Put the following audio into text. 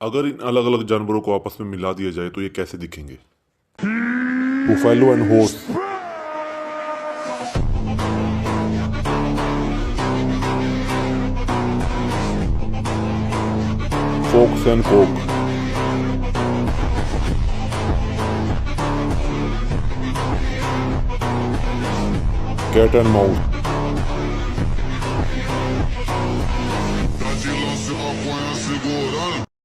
अगर इन अलग अलग जानवरों को आपस में मिला दिया जाए तो ये कैसे दिखेंगे? Buffalo and horse, fox and cock, cat and mouse,